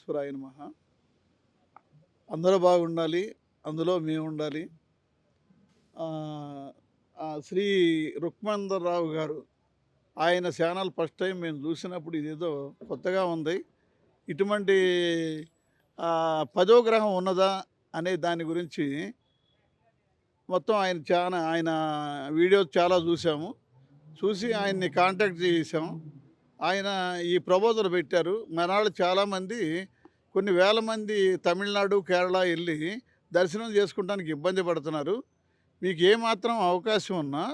మాందేశ్వరాయ నమః. అందరూ బాగుండాలి. అందులో మేముండాలి. ఆహ్, శ్రీ రుక్మందర్‌రావు గారు ఆయన ఛానల్ ఫస్ట్ టైమ్ మేము చూసినప్పుడు ఇదేదో కొత్తగా ఉంది. ఇటువంటి పదో గ్రహం ఉన్నదా అనే దాని గురించి మొత్తం ఆయన వీడియోస్ చాలా చూసాము. చూసి ఆయన్ని కాంటాక్ట్ చేసాం. ఆయన ఈ ప్రపోజల్ పెట్టారు. మనాళ్ళు చాలామంది కొన్ని వేల మంది తమిళనాడు, కేరళ ఎళ్లి దర్శనం చేసుకోవడానికి ఇబ్బంది పడుతున్నారు. మీకు ఏమాత్రం అవకాశం ఉన్నా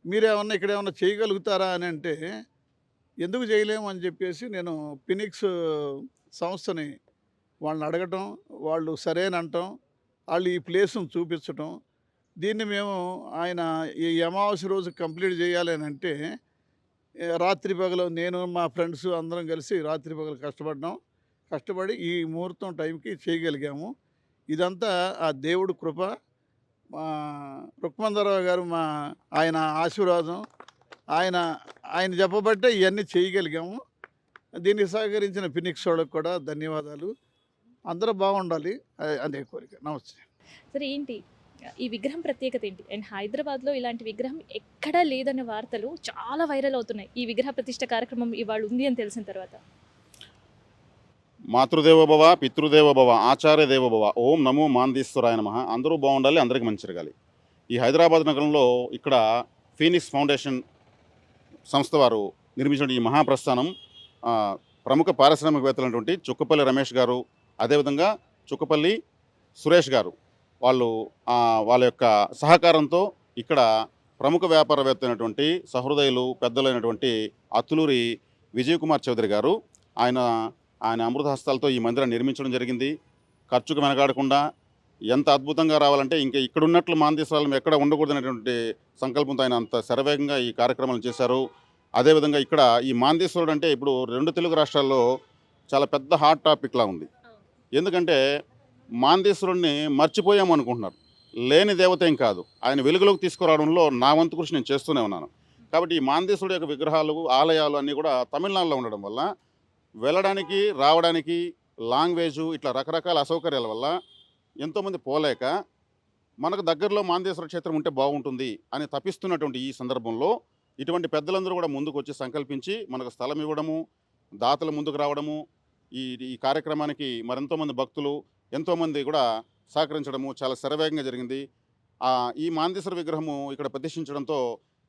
మీరేమన్నా ఇక్కడేమన్నా చేయగలుగుతారా అనంటే, ఎందుకు చేయలేము అని చెప్పేసి నేను ఫినిక్స్ సంస్థని వాళ్ళని అడగటం, వాళ్ళు సరేనంటం, ఆళ్ళు ఈ ప్లేస్‌ని చూపించటం. దీన్ని మేము ఆయన ఈ అమావాస్య రోజు కంప్లీట్ చేయాలి అనంటే రాత్రి పగలు నేను మా ఫ్రెండ్స్ అందరం కలిసి రాత్రి పగలు కష్టపడ్డాం. కష్టపడి ఈ ముహూర్తం టైంకి చేయగలిగాము. ఇదంతా ఆ దేవుడి కృప. మా రుక్మందరావు గారు ఆయన ఆశీర్వాదం. ఆయన ఆయన చెప్పబట్టే ఇయన్నీ చేయగలిగాము. దీనికి సహకరించిన ఫినిక్స్ వాళ్ళకి కూడా ధన్యవాదాలు. అందరూ బాగుండాలి. అదే కోరిక. నమస్తే. సరే ఏంటి? ఈ విగ్రహం ప్రత్యేకత ఏంటి? అండ్ హైదరాబాద్‌లో ఇలాంటి విగ్రహం ఎక్కడా లేదన్న వార్తలు చాలా వైరల్ అవుతున్నాయి. ఈ విగ్రహ ప్రతిష్ఠ కార్యక్రమం ఇవాళ ఉంది అని తెలిసిన తర్వాత. మాతృదేవోభవ, పితృదేవోభవ, ఆచార్య దేవోభవ, ఓం నమో మాందీశ్వరాయ నమః. అందరూ బాగుండాలి, అందరికీ మంచి జరగాలి. ఈ హైదరాబాద్ నగరంలో ఇక్కడ ఫీనిక్స్ ఫౌండేషన్ సంస్థ వారు నిర్మించిన ఈ మహాప్రస్థానం ప్రముఖ పారిశ్రామికవేత్తలైనటువంటి చుక్కపల్లి రమేష్ గారు, అదేవిధంగా చుక్కపల్లి సురేష్ గారు వాళ్ళు వాళ్ళ యొక్క సహకారంతో ఇక్కడ ప్రముఖ వ్యాపారవేత్త అయినటువంటి సహృదయులు పెద్దలైనటువంటి అత్తులూరి విజయ్ కుమార్ చౌదరి గారు ఆయన ఆయన అమృత హస్తాలతో ఈ మందిరాన్ని నిర్మించడం జరిగింది. ఖర్చుకు వెనకాడకుండా ఎంత అద్భుతంగా రావాలంటే ఇంకా ఇక్కడ ఉన్నట్లు మాందేశ్వరాలు ఎక్కడ ఉండకూడదనేటువంటి సంకల్పంతో ఆయన అంత శరవేగంగా ఈ కార్యక్రమాలు చేశారు. అదేవిధంగా ఇక్కడ ఈ మాందేశ్వరుడు అంటే ఇప్పుడు 2 తెలుగు రాష్ట్రాల్లో చాలా పెద్ద హాట్ టాపిక్లా ఉంది. ఎందుకంటే మాందేశ్వరుడిని మర్చిపోయాము అనుకుంటున్నారు. లేని దేవత ఏం కాదు. ఆయన వెలుగులోకి తీసుకురావడంలో నా వంతు కృషి నేను చేస్తూనే ఉన్నాను. కాబట్టి ఈ మాందేశ్వరుడు యొక్క విగ్రహాలు, ఆలయాలు అన్నీ కూడా తమిళనాడులో ఉండడం వల్ల వెళ్ళడానికి, రావడానికి లాంగ్వేజు ఇట్లా రకరకాల అసౌకర్యాల వల్ల ఎంతోమంది పోలేక మనకు దగ్గరలో మాందేశ్వర క్షేత్రం ఉంటే బాగుంటుంది అని తపిస్తున్నటువంటి ఈ సందర్భంలో ఇటువంటి పెద్దలందరూ కూడా ముందుకు వచ్చి సంకల్పించి మనకు స్థలం ఇవ్వడము, దాతలు ముందుకు రావడము, ఈ ఈ కార్యక్రమానికి మరెంతోమంది భక్తులు ఎంతోమంది కూడా సహకరించడము చాలా శరవేగంగా జరిగింది. ఈ మాందేశ్వర విగ్రహము ఇక్కడ ప్రతిష్ఠించడంతో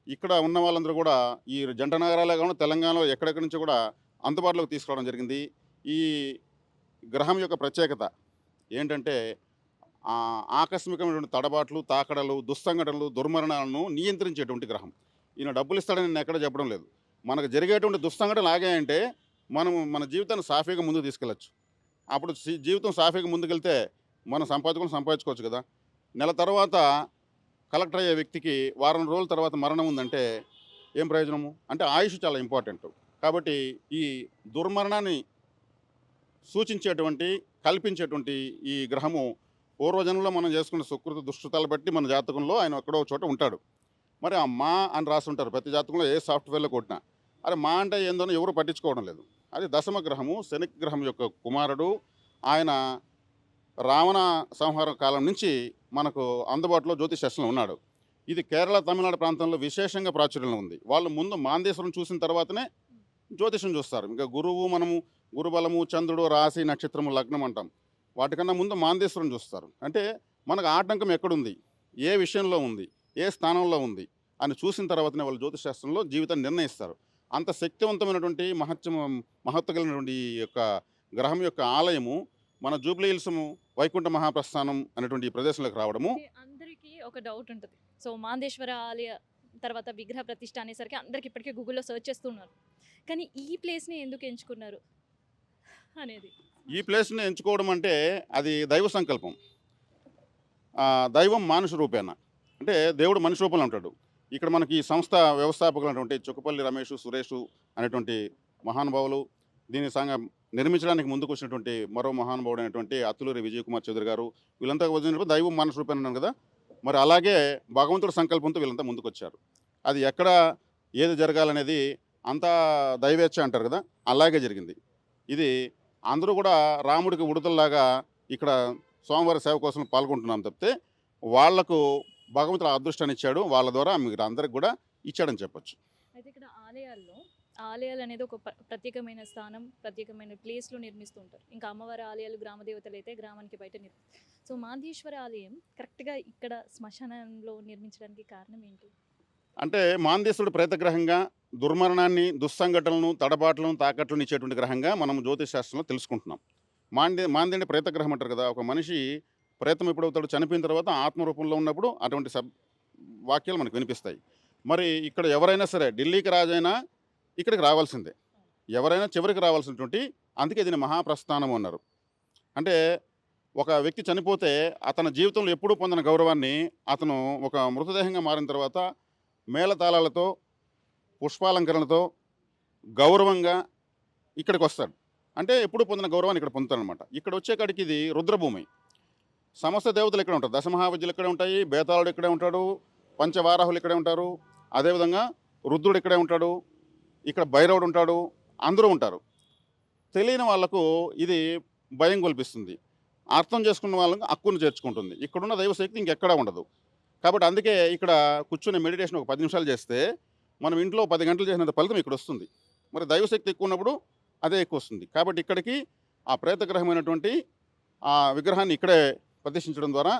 ఇక్కడ ఉన్న వాళ్ళందరూ కూడా ఈ జంట నగరాలే కాకుండా తెలంగాణలో ఎక్కడెక్కడి నుంచి కూడా అందుబాటులోకి తీసుకురావడం జరిగింది. ఈ గ్రహం యొక్క ప్రత్యేకత ఏంటంటే ఆకస్మికమైనటువంటి తడబాట్లు, తాకడలు, దుస్సంఘటనలు, దుర్మరణాలను నియంత్రించేటువంటి గ్రహం. ఈయన డబ్బులు ఇస్తాడని నేను ఎక్కడ చెప్పడం లేదు. మనకు జరిగేటువంటి దుస్సంఘటనలు ఆగాయంటే మనము మన జీవితాన్ని సాఫీగా ముందుకు తీసుకెళ్ళచ్చు. అప్పుడు జీవితం సాఫీగా ముందుకెళ్తే మనం సంపాదించుకోవచ్చు కదా. నెల తర్వాత కలెక్టర్ అయ్యే వ్యక్తికి వారం రోజుల తర్వాత మరణం ఉందంటే ఏం ప్రయోజనము? అంటే ఆయుష్ చాలా ఇంపార్టెంట్. కాబట్టి ఈ దుర్మరణాన్ని సూచించేటువంటి, కల్పించేటువంటి ఈ గ్రహము పూర్వజన్మలో మనం చేసుకున్న సుకృత దుష్కృతాలు బట్టి మన జాతకంలో ఆయన ఎక్కడో చోట ఉంటాడు. మరి ఆ మా అని రాస్తుంటారు ప్రతి జాతకంలో ఏ సాఫ్ట్వేర్లో కొట్టినా. అరే మా అంటే ఏందో ఎవరు పట్టించుకోవడం లేదు. అది దశమ గ్రహము, శని గ్రహం యొక్క కుమారుడు. ఆయన రావణ సంహార కాలం నుంచి మనకు అందుబాటులో జ్యోతిషశాస్త్రంలో ఉన్నాడు. ఇది కేరళ, తమిళనాడు ప్రాంతంలో విశేషంగా ప్రాచుర్యంలో ఉంది. వాళ్ళు ముందు మాందేశ్వరం చూసిన తర్వాతనే జ్యోతిషం చూస్తారు. ఇంకా మనము గురుబలము, చంద్రుడు, రాశి, నక్షత్రము, లగ్నం అంటాం. వాటికన్నా ముందు మాందేశ్వరం చూస్తారు. అంటే మనకు ఆటంకం ఎక్కడుంది, ఏ విషయంలో ఉంది, ఏ స్థానంలో ఉంది అని చూసిన తర్వాతనే వాళ్ళు జ్యోతిషశాస్త్రంలో జీవితాన్ని నిర్ణయిస్తారు. అంత శక్తివంతమైనటువంటి మహత్వ కలిగినటువంటి ఈ యొక్క గ్రహం యొక్క ఆలయము మన జూబ్లీ హిల్స్ వైకుంఠ మహాప్రస్థానం అనేటువంటి ఈ ప్రదేశంలోకి రావడము. అందరికీ ఒక డౌట్ ఉంటుంది. సో మాందేశ్వర ఆలయ తర్వాత విగ్రహ ప్రతిష్ఠ అనేసరికి అందరికి ఇప్పటికే గూగుల్‌లో సెర్చ్ చేస్తున్నారు. కానీ ఈ ప్లేస్‌ని ఎందుకు ఎంచుకున్నారు అనేది? ఈ ప్లేస్ని ఎంచుకోవడం అంటే అది దైవ సంకల్పం. దైవం మానుష రూపేణ అంటే దేవుడు మనిషి రూపంలో ఉంటాడు. ఇక్కడ మనకి ఈ సంస్థ వ్యవస్థాపకులైనటువంటి చుక్కపల్లి రమేష్, సురేష్ అనేటువంటి మహానుభావులు, దీని నిర్మించడానికి ముందుకు వచ్చినటువంటి మరో మహానుభావుడు అయినటువంటి అత్తులూరి విజయ్ కుమార్ చౌదరి గారు, వీళ్ళంతా వచ్చినప్పుడు దైవం మానుష రూపేణ అన్నాను కదా. మరి అలాగే భగవంతుడి సంకల్పంతో వీళ్ళంతా ముందుకు వచ్చారు. అది ఎక్కడ ఏది జరగాలనేది అంతా దైవేచ్ఛ అంటారు కదా, అలాగే జరిగింది. ఇది అందరూ కూడా రాముడికి ఉడతల్లాగా ఇక్కడ స్వామివారి సేవ కోసం పాల్గొంటున్నాం తప్పితే వాళ్లకు భగవంతుడు ఆ అదృష్టాన్ని ఇచ్చాడు. వాళ్ళ ద్వారా మీరు అందరికి కూడా ఇచ్చాడని చెప్పొచ్చు. అయితే ఇక్కడ ఆలయాలు అనేది ఒక ప్రత్యేకమైన స్థానం, ప్రత్యేకమైన ప్లేస్లో నిర్మిస్తూ ఉంటారు. ఇంకా అమ్మవారి ఆలయాలు, గ్రామ దేవతలు అయితే గ్రామానికి బయట నిర్మిస్తారు. సో మాందేశ్వర ఆలయం కరెక్ట్గా ఇక్కడ శ్మశానంలో నిర్మించడానికి కారణం ఏంటి? అంటే మాందేశ్వరుడు ప్రేతగ్రహంగా దుర్మరణాన్ని, దుస్సంఘటనలను, తడబాట్లను, తాకట్లను ఇచ్చేటువంటి గ్రహంగా మనం జ్యోతిష్ శాస్త్రంలో తెలుసుకుంటున్నాం. మాందేండి ప్రేతగ్రహం అంటారు కదా. ఒక మనిషి ప్రేతం ఎప్పుడవుతాడు, చనిపోయిన తర్వాత ఆత్మరూపంలో ఉన్నప్పుడు అటువంటి వాక్యాలు మనకు వినిపిస్తాయి. మరి ఇక్కడ ఎవరైనా సరే ఢిల్లీకి రాజైనా ఇక్కడికి రావాల్సిందే. ఎవరైనా చివరికి రావాల్సినటువంటి, అందుకే దీన్ని మహాప్రస్థానం అన్నారు. అంటే ఒక వ్యక్తి చనిపోతే అతని జీవితంలో ఎప్పుడూ పొందిన గౌరవాన్ని అతను ఒక మృతదేహంగా మారిన తర్వాత మేళతాళాలతో, పుష్పాలంకరణతో గౌరవంగా ఇక్కడికి వస్తాడు. అంటే ఎప్పుడు పొందిన గౌరవాన్ని ఇక్కడ పొందుతాడనమాట. ఇక్కడ వచ్చేకాడికి ఇది రుద్రభూమి. సమస్త దేవతలు ఇక్కడే ఉంటారు. దశమహావిద్యలు ఇక్కడే ఉంటాయి, బేతాళుడు ఇక్కడే ఉంటాడు, పంచవారాహులు ఇక్కడే ఉంటారు, అదేవిధంగా రుద్రుడు ఇక్కడే ఉంటాడు, ఇక్కడ భైరవుడు ఉంటాడు, అందరూ ఉంటారు. తెలియని వాళ్లకు ఇది భయం కల్పిస్తుంది. అర్థం చేసుకున్న వాళ్ళకి హక్కును చేర్చుకుంటుంది. ఇక్కడున్న దైవశక్తి ఇంకెక్కడా ఉండదు. కాబట్టి అందుకే ఇక్కడ కూర్చుని మెడిటేషన్ ఒక 10 నిమిషాలు చేస్తే మనం ఇంట్లో 10 గంటలు చేసినంత ఫలితం ఇక్కడ వస్తుంది. మరి దైవశక్తి ఎక్కువ ఉన్నప్పుడు అదే ఎక్కువ వస్తుంది. కాబట్టి ఇక్కడికి ఆ ప్రేతగ్రహమైనటువంటి ఆ విగ్రహాన్ని ఇక్కడే ప్రతిష్ఠించడం ద్వారా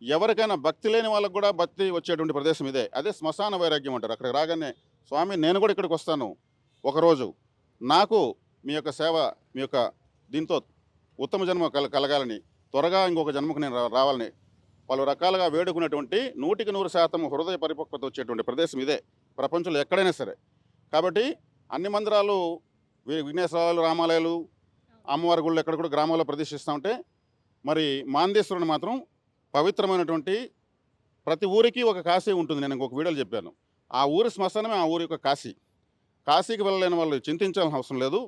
ఎవరికైనా భక్తి లేని వాళ్ళకు కూడా భక్తి వచ్చేటువంటి ప్రదేశం ఇదే. అదే శ్మశాన వైరాగ్యం అంటారు. అక్కడికి రాగానే స్వామి నేను కూడా ఇక్కడికి వస్తాను ఒకరోజు, నాకు మీ యొక్క సేవ, మీ యొక్క దీంతో ఉత్తమ జన్మ కలగాలని, త్వరగా ఇంకొక జన్మకు నేను రావాలని పలు రకాలుగా వేడుకునేటువంటి 100% హృదయ పరిపక్వత వచ్చేటువంటి ప్రదేశం ఇదే ప్రపంచంలో ఎక్కడైనా సరే. కాబట్టి అన్ని మందిరాలు, విఘ్నేశ్వరాలు, రామాలయాలు, అమ్మవారి గుళ్ళు ఎక్కడ కూడా గ్రామాల్లో ప్రతిష్ఠిస్తూ ఉంటే, మరి మాందేశ్వరుని మాత్రం పవిత్రమైనటువంటి ప్రతి ఊరికి ఒక కాశీ ఉంటుంది. నేను ఇంకొక వీడియోలో చెప్పాను. ఆ ఊరి శ్మశానమే ఆ ఊరి యొక్క కాశీ. కాశీకి వెళ్ళలేని వాళ్ళు చింతించాల్సిన అవసరం లేదు.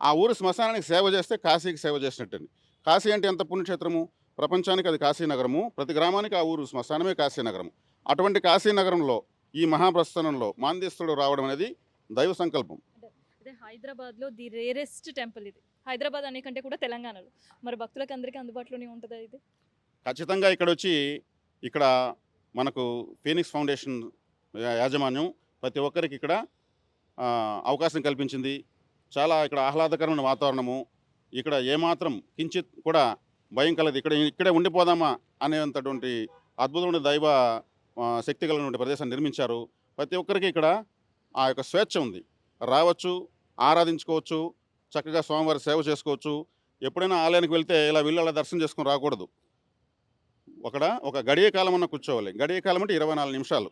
ఆ ఊరి శ్మశానానికి సేవ చేస్తే కాశీకి సేవ చేసినట్టండి. కాశీ అంటే ఎంత పుణ్యక్షేత్రము, ప్రపంచానికి అది కాశీనగరము, ప్రతి గ్రామానికి ఆ ఊరు శ్మశానమే కాశీనగరము. అటువంటి కాశీనగరంలో ఈ మహాప్రస్థానంలో మాందేశ్వరుడు రావడం అనేది దైవ సంకల్పం. అదే హైదరాబాద్లో ది రేరెస్ట్ టెంపుల్ ఇది. హైదరాబాద్ అనే కంటే కూడా తెలంగాణలో. మరి భక్తులకు అందరికీ అందుబాటులోనే ఉంటుందా ఇది? ఖచ్చితంగా ఇక్కడ వచ్చి ఇక్కడ మనకు ఫీనిక్స్ ఫౌండేషన్ యాజమాన్యం ప్రతి ఒక్కరికి ఇక్కడ అవకాశం కల్పించింది. చాలా ఇక్కడ ఆహ్లాదకరమైన వాతావరణము, ఇక్కడ ఏమాత్రం కించిత్ కూడా భయం కలదు. ఇక్కడే ఉండిపోదామా అనేంతటువంటి అద్భుతమైన దైవ శక్తి కలిగినటువంటి ప్రదేశాన్ని నిర్మించారు. ప్రతి ఒక్కరికి ఇక్కడ ఆ యొక్క స్వేచ్ఛ ఉంది. రావచ్చు, ఆరాధించుకోవచ్చు, చక్కగా స్వామివారి సేవ చేసుకోవచ్చు. ఎప్పుడైనా ఆలయానికి వెళ్తే ఇలా వీళ్ళు అలా దర్శనం చేసుకుని రాకూడదు. ఒక గడియ కాలం అన్న కూర్చోవాలి. గడియ కాలం అంటే 24 నిమిషాలు.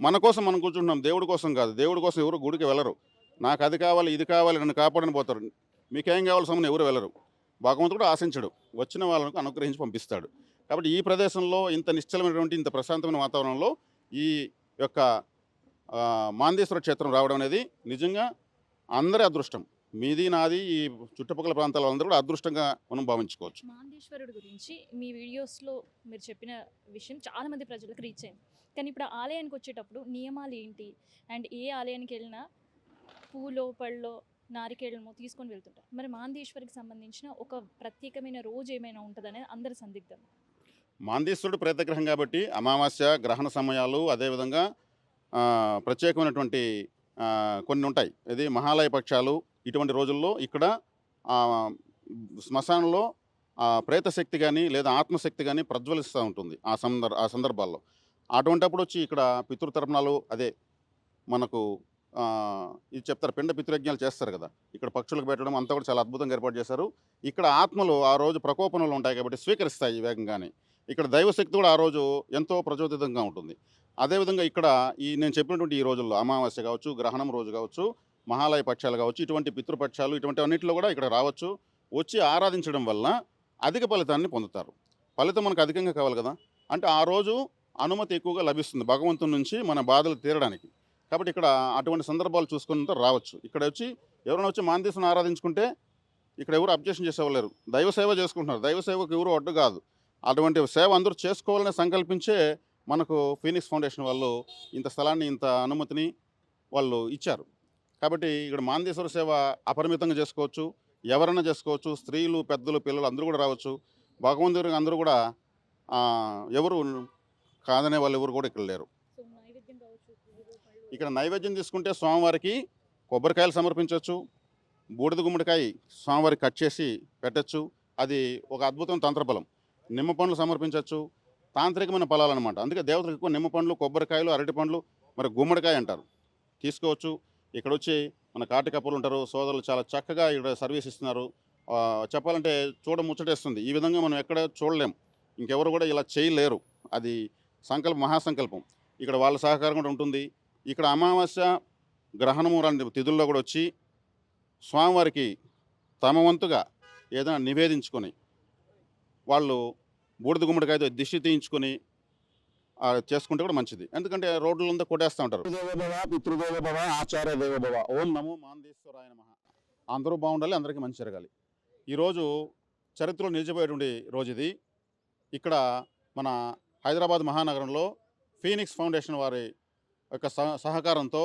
మన కోసం మనం కూర్చుంటున్నాం, దేవుడి కోసం కాదు. దేవుడి కోసం ఎవరు గుడికి వెళ్ళరు. నాకు అది కావాలి, ఇది కావాలి, నన్ను కాపాడని పోతారు. మీకేం కావాలి సమయం ఎవరు వెళ్ళరు. భగవంతుడు ఆశించడు, వచ్చిన వాళ్ళకు అనుగ్రహించి పంపిస్తాడు. కాబట్టి ఈ ప్రదేశంలో ఇంత నిశ్చలమైనటువంటి, ఇంత ప్రశాంతమైన వాతావరణంలో ఈ యొక్క మాందేశ్వర క్షేత్రం రావడం అనేది నిజంగా అందరి అదృష్టం. మీది, నాది, ఈ చుట్టుపక్కల ప్రాంతాల వాళ్ళందరూ కూడా అదృష్టంగా మనం భావించుకోవచ్చు. మాందేశ్వరుడు గురించి మీ వీడియోస్లో మీరు చెప్పిన విషయం చాలామంది ప్రజలకు రీచ్ అయింది. కానీ ఇప్పుడు ఆలయానికి వచ్చేటప్పుడు నియమాలు ఏంటి, అండ్ ఏ ఆలయానికి వెళ్ళినా పూలో, పళ్ళో, నారికేళ్ళమో తీసుకొని వెళ్తుంటారు. మరి మాందేశ్వరికి సంబంధించిన ఒక ప్రత్యేకమైన రోజు ఏమైనా ఉంటుందనేది అందరి సందిగ్ధం. మాందేశ్వరుడు ప్రేతగ్రహం కాబట్టి అమావాస్య, గ్రహణ సమయాలు, అదేవిధంగా ప్రత్యేకమైనటువంటి కొన్ని ఉంటాయి. ఇది మహాలయ పక్షాలు, ఇటువంటి రోజుల్లో ఇక్కడ శ్మశానంలో ప్రేతశక్తి కానీ లేదా ఆత్మశక్తి కానీ ప్రజ్వలిస్తూ ఉంటుంది. ఆ సందర్భాల్లో అటువంటిప్పుడు వచ్చి ఇక్కడ పితృతర్పణాలు, అదే మనకు ఇది చెప్తారు, పిండ పితృయజ్ఞాలు చేస్తారు కదా. ఇక్కడ పక్షులకు పెట్టడం అంతా కూడా చాలా అద్భుతంగా ఏర్పాటు చేశారు. ఇక్కడ ఆత్మలు ఆ రోజు ప్రకోపంలో ఉంటాయి కాబట్టి స్వీకరిస్తాయి వేగంగానే. ఇక్కడ దైవశక్తి కూడా ఆ రోజు ఎంతో ప్రచోదితంగా ఉంటుంది. అదేవిధంగా ఇక్కడ నేను చెప్పినటువంటి ఈ రోజుల్లో అమావాస్య కావచ్చు, గ్రహణం రోజు కావచ్చు, మహాలయ పక్షాలు కావచ్చు, ఇటువంటి పితృపక్షాలు, ఇటువంటి అన్నింటిలో కూడా ఇక్కడ రావచ్చు. వచ్చి ఆరాధించడం వల్ల అధిక ఫలితాన్ని పొందుతారు. ఫలితం మనకు అధికంగా కావాలి కదా, అంటే ఆ రోజు అనుమతి ఎక్కువగా లభిస్తుంది భగవంతుని నుంచి మన బాధలు తీరడానికి. కాబట్టి ఇక్కడ అటువంటి సందర్భాలు చూసుకున్నంత రావచ్చు. ఇక్కడ వచ్చి ఎవరైనా వచ్చి మాందేశ్వరుని ఆరాధించుకుంటే ఇక్కడ ఎవరు అబ్జెక్షన్ చేసేవాళ్ళు. దైవ సేవ చేసుకుంటున్నారు. దైవ సేవకు ఎవరు అడ్డు కాదు. అటువంటి సేవ అందరూ చేసుకోవాలని సంకల్పించే మనకు ఫీనిక్స్ ఫౌండేషన్ వాళ్ళు ఇంత స్థలాన్ని, ఇంత అనుమతిని వాళ్ళు ఇచ్చారు. కాబట్టి ఇక్కడ మాందేశ్వర సేవ అపరిమితంగా చేసుకోవచ్చు. ఎవరైనా చేసుకోవచ్చు. స్త్రీలు, పెద్దలు, పిల్లలు అందరూ కూడా రావచ్చు. భగవంతుడికి అందరూ కూడా ఎవరు కాదనే వాళ్ళు ఎవరు కూడా ఇక్కడ లేరు. సో నైవేద్యం కావచ్చు, పువ్వులు, పళ్ళు. ఇక్కడ నైవేద్యం తీసుకుంటే స్వామివారికి కొబ్బరికాయలు సమర్పించవచ్చు. బూడిద గుమ్మడికాయ స్వామివారికి కట్ చేసి పెట్టచ్చు. అది ఒక అద్భుతం తంత్రబలం. నిమ్మ పండ్లు సమర్పించవచ్చు. తాంత్రికమైన ఫలాలన్నమాట. అందుకే దేవతలకు ఎక్కువ నిమ్మ పండ్లు, కొబ్బరికాయలు, అరటి పండ్లు, మరి గుమ్మడికాయ అంటారు. తీసుకోవచ్చు. ఇక్కడొచ్చి మన కాటికప్పలు ఉంటారు. సోదరులు చాలా చక్కగా ఇక్కడ సర్వీస్ ఇస్తున్నారు. చెప్పాలంటే ముచ్చటేస్తుంది. ఈ విధంగా మనం ఎక్కడ చూడలేం. ఇంకెవరు కూడా ఇలా చేయలేరు. అది మహాసంకల్పం. ఇక్కడ వాళ్ళ సహకారం కూడా ఉంటుంది. ఇక్కడ అమావాస్య, గ్రహణము లాంటి తిథుల్లో కూడా వచ్చి స్వామివారికి తమ వంతుగా ఏదైనా నివేదించుకొని వాళ్ళు బూడిద గుమ్మడికాయతో దిష్టి తీయించుకొని చేసుకుంటే కూడా మంచిది. ఎందుకంటే రోడ్లంతా కొట్టేస్తూ ఉంటారు. దేవోభవ, పితృదేవోభవ, ఆచార్య దేవోభవ. ఓం నమో మాందేశ్వరాయ నమః. అందరూ బాగుండాలి, అందరికీ మంచి జరగాలి. ఈరోజు చరిత్రలో నిలిచిపోయేటువంటి రోజు ఇది. ఇక్కడ మన హైదరాబాద్ మహానగరంలో ఫీనిక్స్ ఫౌండేషన్ వారి యొక్క సహకారంతో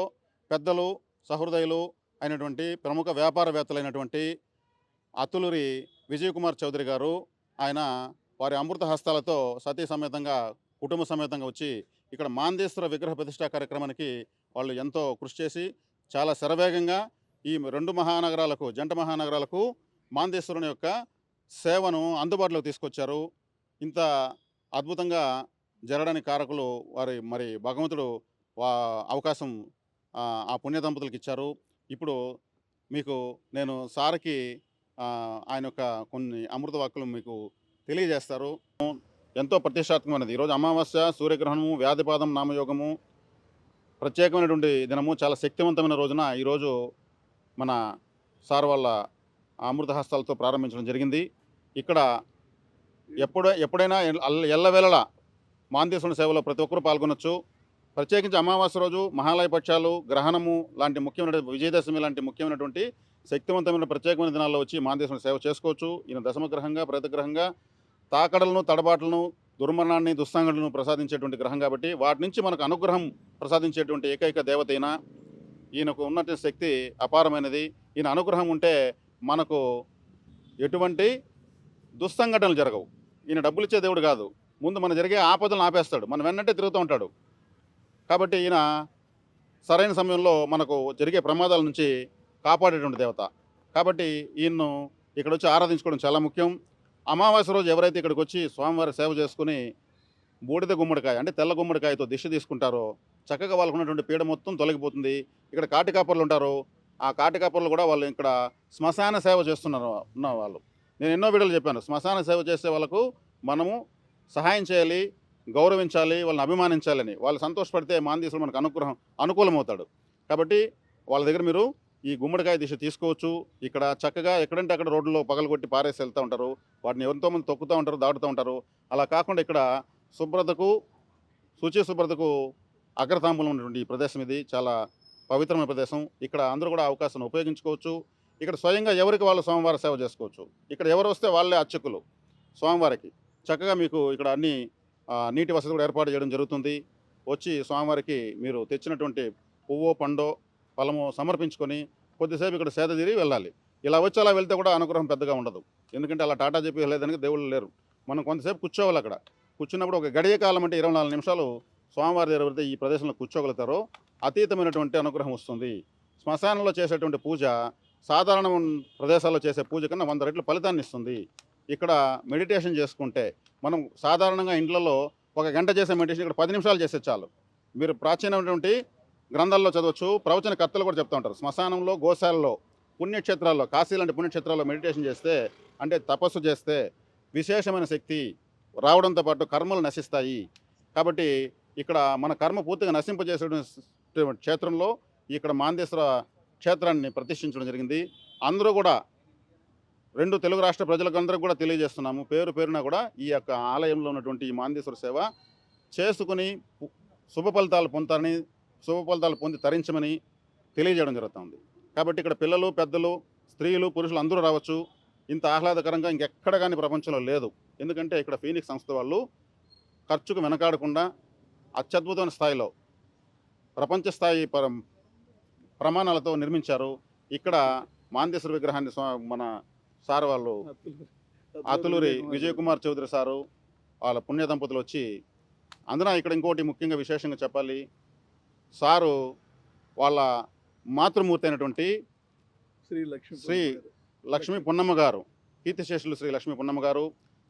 పెద్దలు, సహృదయులు అయినటువంటి ప్రముఖ వ్యాపారవేత్తలైనటువంటి అతులూరి విజయ్ కుమార్ చౌదరి గారు, ఆయన వారి అమృత హస్తాలతో సతీ సమేతంగా, కుటుంబ సమేతంగా వచ్చి ఇక్కడ మాందేశ్వర విగ్రహ ప్రతిష్టా కార్యక్రమానికి వాళ్ళు ఎంతో కృషి చేసి చాలా శరవేగంగా ఈ రెండు మహానగరాలకు, జంట మహానగరాలకు మాందేశ్వరుని యొక్క సేవను అందుబాటులోకి తీసుకొచ్చారు. ఇంత అద్భుతంగా జరగడానికి కారకులు మరి భగవంతుడు అవకాశం ఆ పుణ్య దంపతులకు ఇచ్చారు. ఇప్పుడు మీకు నేను సార్కి ఆయన యొక్క కొన్ని అమృత వాక్కులు మీకు తెలియజేస్తారు. ఎంతో ప్రతిష్టాత్మకమైనది. ఈరోజు అమావాస్య, సూర్యగ్రహణము, వ్యాధిపాదం నామయోగము, ప్రత్యేకమైనటువంటి దినము, చాలా శక్తివంతమైన రోజున ఈరోజు మన సార్ వాళ్ళ అమృత హస్తాలతో ప్రారంభించడం జరిగింది. ఇక్కడ ఎప్పుడైనా ఎల్లవేళలా మాందేశ్వరుని సేవలో ప్రతి ఒక్కరూ పాల్గొనొచ్చు. ప్రత్యేకించి అమావాస్య రోజు, మహాలయ పక్షాలు, గ్రహణము లాంటి ముఖ్యమైన, విజయదశమి లాంటి ముఖ్యమైనటువంటి శక్తివంతమైన ప్రత్యేకమైన దినాల్లో వచ్చి మాందేశ్వరుని సేవ చేసుకోవచ్చు. ఈయన దశమగ్రహంగా, ప్రేతగ్రహంగా తాకడలను, తడబాట్లను, దుర్మరణాన్ని, దుస్సంఘటనలను ప్రసాదించేటువంటి గ్రహం కాబట్టి వాటి నుంచి మనకు అనుగ్రహం ప్రసాదించేటువంటి ఏకైక దేవత అయినా. ఈయనకు ఉన్నటువంటి శక్తి అపారమైనది. ఈయన అనుగ్రహం ఉంటే మనకు ఎటువంటి దుస్సంఘటనలు జరగవు. ఈయన డబ్బులు ఇచ్చే దేవుడు కాదు. ముందు మన జరిగే ఆపదలను ఆపేస్తాడు. మన వెన్నట్టే తిరుగుతూ ఉంటాడు. కాబట్టి ఈయన సరైన సమయంలో మనకు జరిగే ప్రమాదాల నుంచి కాపాడేటువంటి దేవత. కాబట్టి ఈయన్ను ఇక్కడ వచ్చి ఆరాధించుకోవడం చాలా ముఖ్యం. అమావాస్య రోజు ఎవరైతే ఇక్కడికి వచ్చి స్వామివారి సేవ చేసుకుని బూడిద గుమ్మడికాయ అంటే తెల్ల గుమ్మడికాయతో దిష్టి తీసుకుంటారో చక్కగా వాళ్ళకు ఉన్నటువంటి పీడ మొత్తం తొలగిపోతుంది. ఇక్కడ కాటికాపర్లు ఉంటారు. ఆ కాటికాపర్లు కూడా వాళ్ళు ఇక్కడ శ్మశాన సేవ చేస్తున్నారు ఉన్న వాళ్ళు. నేను ఎన్నో వీడియోలు చెప్పాను. శ్మశాన సేవ చేసే వాళ్ళకు మనము సహాయం చేయాలి, గౌరవించాలి, వాళ్ళని అభిమానించాలని. వాళ్ళు సంతోషపడితే మాందేశ్వరుడు మనకు అనుకూలమవుతాడు. కాబట్టి వాళ్ళ దగ్గర మీరు ఈ గుమ్మడికాయ దిశ తీసుకోవచ్చు. ఇక్కడ చక్కగా ఎక్కడంటే అక్కడ రోడ్లలో పగలగొట్టి పారేసి వెళ్తూ ఉంటారు. వాటిని ఎంతోమంది తొక్కుతూ ఉంటారు, దాటుతూ ఉంటారు. అలా కాకుండా ఇక్కడ శుభ్రతకు అగ్రతాంబూలం ఉన్నటువంటి ఈ ప్రదేశం ఇది చాలా పవిత్రమైన ప్రదేశం. ఇక్కడ అందరూ కూడా అవకాశాన్ని ఉపయోగించుకోవచ్చు. ఇక్కడ స్వయంగా ఎవరికి వాళ్ళు స్వామివారి సేవ చేసుకోవచ్చు. ఇక్కడ ఎవరు వస్తే వాళ్ళే అర్చకులు స్వామివారికి. చక్కగా మీకు ఇక్కడ అన్ని నీటి వసతి కూడా ఏర్పాటు చేయడం జరుగుతుంది. వచ్చి స్వామివారికి మీరు తెచ్చినటువంటి పువ్వో, పండో, ఫలము సమర్పించుకొని కొద్దిసేపు ఇక్కడ సేద తీరి వెళ్ళాలి. ఇలా వచ్చి అలా వెళ్తే కూడా అనుగ్రహం పెద్దగా ఉండదు. ఎందుకంటే అలా టాటా చెప్పి వెళ్ళేదానికి దేవుళ్ళు లేరు. మనం కొంతసేపు కూర్చోవాలి. అక్కడ కూర్చున్నప్పుడు ఒక గడియ కాలం అంటే 24 నిమిషాలు స్వామివారి దగ్గర ఎవరైతే ఈ ప్రదేశంలో కూర్చోగలుగుతారో అతీతమైనటువంటి అనుగ్రహం వస్తుంది. శ్మశానంలో చేసేటువంటి పూజ సాధారణ ప్రదేశాల్లో చేసే పూజ కన్నా 100 రెట్లు ఫలితాన్ని ఇస్తుంది. ఇక్కడ మెడిటేషన్ చేసుకుంటే మనం సాధారణంగా ఇంట్లలో ఒక గంట చేసే మెడిటేషన్ ఇక్కడ 10 నిమిషాలు చేసే చాలు. మీరు ప్రాచీనమైనటువంటి గ్రంథాల్లో చదవచ్చు. ప్రవచన కర్తలు కూడా చెప్తూ ఉంటారు. శ్మశానంలో, గోశాలలో, పుణ్యక్షేత్రాల్లో, కాశీ లాంటి పుణ్యక్షేత్రాల్లో మెడిటేషన్ చేస్తే అంటే తపస్సు చేస్తే విశేషమైన శక్తి రావడంతో పాటు కర్మలు నశిస్తాయి. కాబట్టి ఇక్కడ మన కర్మ పూర్తిగా నశింపజేసేటువంటి క్షేత్రంలో ఇక్కడ మాందేశ్వర క్షేత్రాన్ని ప్రతిష్ఠించడం జరిగింది. అందరూ కూడా 2 తెలుగు రాష్ట్ర ప్రజలకందరికీ కూడా తెలియజేస్తున్నాము. పేరున కూడా ఈ యొక్క ఆలయంలో ఉన్నటువంటి ఈ మాందేశ్వర సేవ చేసుకుని శుభ ఫలితాలు పొంది తరించమని తెలియజేయడం జరుగుతుంది. కాబట్టి ఇక్కడ పిల్లలు, పెద్దలు, స్త్రీలు, పురుషులు అందరూ రావచ్చు. ఇంత ఆహ్లాదకరంగా ఇంకెక్కడ కానీ ప్రపంచంలో లేదు. ఎందుకంటే ఇక్కడ ఫీనిక్స్ సంస్థ వాళ్ళు ఖర్చుకు వెనకాడకుండా అత్యద్భుతమైన స్థాయిలో ప్రపంచ స్థాయి ప్రమాణాలతో నిర్మించారు. ఇక్కడ మాందేశ్వర విగ్రహాన్ని మన సార్ వాళ్ళు అతులూరి విజయ్ కుమార్ చౌదరి సారు వాళ్ళ పుణ్య దంపతులు వచ్చి, అందున ఇక్కడ ఇంకోటి ముఖ్యంగా విశేషంగా చెప్పాలి, సారు వాళ్ళ మాతృమూర్తి అయినటువంటి శ్రీ లక్ష్మీ పున్నమ్మ గారు, కీర్తిశేషులు శ్రీ లక్ష్మీ పున్నమ్మ గారు,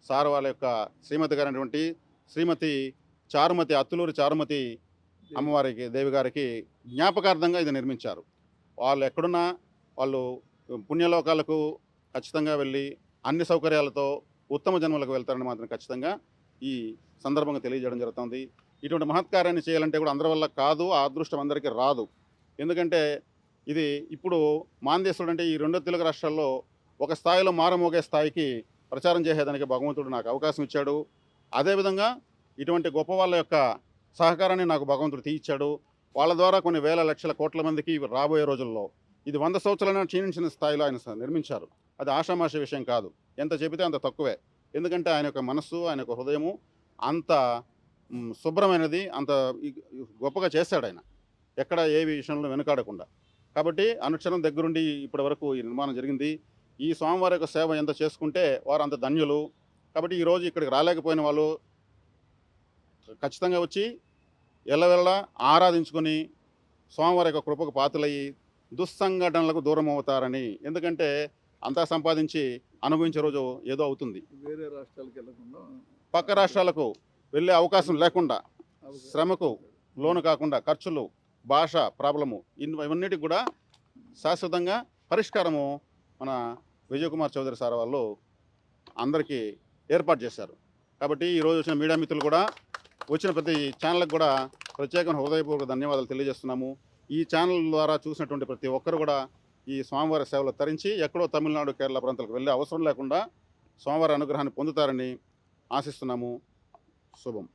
సార్ వాళ్ళ యొక్క శ్రీమతి గారు అయినటువంటి శ్రీమతి చారుమతి, అత్తులూరి చారుమతి అమ్మవారికి దేవి గారికి జ్ఞాపకార్థంగా ఇది నిర్మించారు. వాళ్ళు ఎక్కడున్నా వాళ్ళు పుణ్యలోకాలకు ఖచ్చితంగా వెళ్ళి అన్ని సౌకర్యాలతో ఉత్తమ జన్మలకు వెళ్తారని మాత్రం ఖచ్చితంగా ఈ సందర్భంగా తెలియజేయడం జరుగుతుంది. ఇటువంటి మహత్కార్యాన్ని చేయాలంటే కూడా అందరి వల్ల కాదు, ఆ అదృష్టం అందరికీ రాదు. ఎందుకంటే ఇది ఇప్పుడు మాందేశ్వరుడు అంటే ఈ రెండో తెలుగు రాష్ట్రాల్లో ఒక స్థాయిలో మారుమోగే స్థాయికి ప్రచారం చేసేదానికి భగవంతుడు నాకు అవకాశం ఇచ్చాడు. అదేవిధంగా ఇటువంటి గొప్ప వాళ్ళ యొక్క సహకారాన్ని నాకు భగవంతుడు తీయించాడు. వాళ్ళ ద్వారా కొన్ని వేల లక్షల కోట్ల మందికి రాబోయే రోజుల్లో ఇది 100 సంవత్సరాలైనా క్షీణించిన స్థాయిలో ఆయన నిర్మించారు. అది ఆషామాషి విషయం కాదు, ఎంత చెబితే అంత తక్కువే. ఎందుకంటే ఆయన యొక్క మనస్సు, ఆయన యొక్క హృదయము అంత శుభ్రమైనది, అంత గొప్పగా చేశాడు ఆయన, ఎక్కడ ఏ విషయంలో వెనుకాడకుండా. కాబట్టి అనుక్షణం దగ్గరుండి ఇప్పటి వరకు ఈ నిర్మాణం జరిగింది. ఈ స్వామివారి యొక్క సేవ ఎంత చేసుకుంటే వారు అంత ధన్యులు. కాబట్టి ఈరోజు ఇక్కడికి రాలేకపోయిన వాళ్ళు ఖచ్చితంగా వచ్చి ఎల్లవెల్లా ఆరాధించుకొని స్వామివారి యొక్క కృపకు పాత్రలయ్యి దుస్సంఘటనలకు దూరం అవుతారని. ఎందుకంటే అంతా సంపాదించి అనుభవించే రోజు ఏదో అవుతుంది. వేరే రాష్ట్రాలకు వెళ్ళకుండా పక్క రాష్ట్రాలకు వెళ్ళే అవకాశం లేకుండా, శ్రమకు లోను కాకుండా, ఖర్చులు, భాష ప్రాబ్లము, ఇవన్నిటికి కూడా శాశ్వతంగా పరిష్కారము మన విజయ్ కుమార్ చౌదరి సార్ వాళ్ళు అందరికీ ఏర్పాటు చేశారు. కాబట్టి ఈరోజు వచ్చిన మీడియా మిత్రులు కూడా, వచ్చిన ప్రతి ఛానల్కి కూడా ప్రత్యేకమైన హృదయపూర్వక ధన్యవాదాలు తెలియజేస్తున్నాము. ఈ ఛానల్ ద్వారా చూసినటువంటి ప్రతి ఒక్కరు కూడా ఈ స్వామివారి సేవలు తరించి ఎక్కడో తమిళనాడు, కేరళ ప్రాంతాలకు వెళ్ళే అవసరం లేకుండా స్వామివారి అనుగ్రహాన్ని పొందుతారని ఆశిస్తున్నాము. శుభం.